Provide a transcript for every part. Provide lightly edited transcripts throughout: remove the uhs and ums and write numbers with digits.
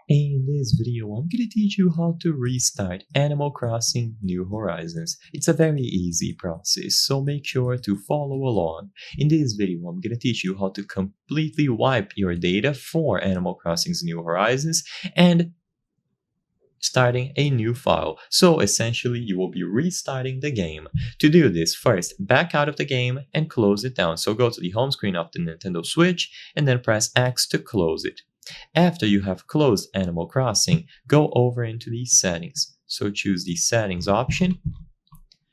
In this video, I'm going to teach you how to restart Animal Crossing New Horizons. It's a very easy process, so make sure to follow along. In this video, I'm going to teach you how to completely wipe your data for Animal Crossing's New Horizons and starting a new file. So essentially, you will be restarting the game. To do this, first back out of the game and close it down. So go to the home screen of the Nintendo Switch and then press X to close it. After you have closed Animal Crossing, go over into the settings. So choose the settings option,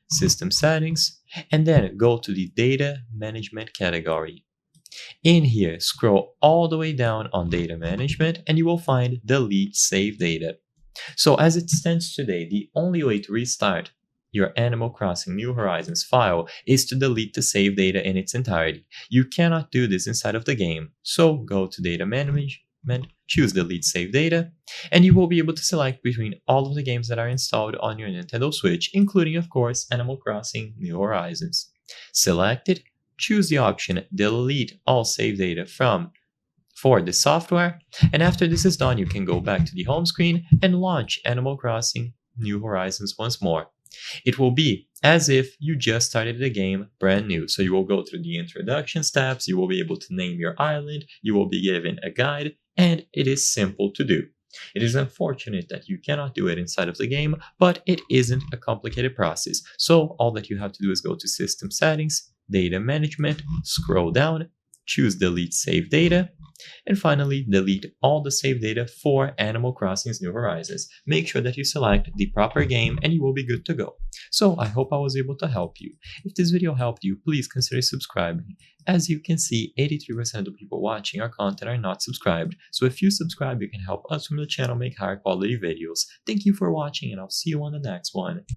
system settings, and then go to the data management category. In here, scroll all the way down on data management and you will find delete save data. So as it stands today, the only way to restart your Animal Crossing New Horizons file is to delete the save data in its entirety. You cannot do this inside of the game, so go to data management, choose delete save data, and you will be able to select between all of the games that are installed on your Nintendo Switch, including of course Animal Crossing New Horizons. Select it, choose the option delete all save data for the software, and after this is done you can go back to the home screen and launch Animal Crossing New Horizons once more. It will be as if you just started the game brand new. So you will go through the introduction steps, you will be able to name your island, you will be given a guide, and it is simple to do. It is unfortunate that you cannot do it inside of the game, but it isn't a complicated process. So all that you have to do is go to System Settings, Data Management, scroll down, choose Delete Save Data, and finally delete all the save data for Animal Crossing's New Horizons. Make sure that you select the proper game and you will be good to go. So I hope I was able to help you. If this video helped you, please consider subscribing. As you can see, 83% of the people watching our content are not subscribed. So if you subscribe, you can help us from the channel make higher quality videos. Thank you for watching and I'll see you on the next one.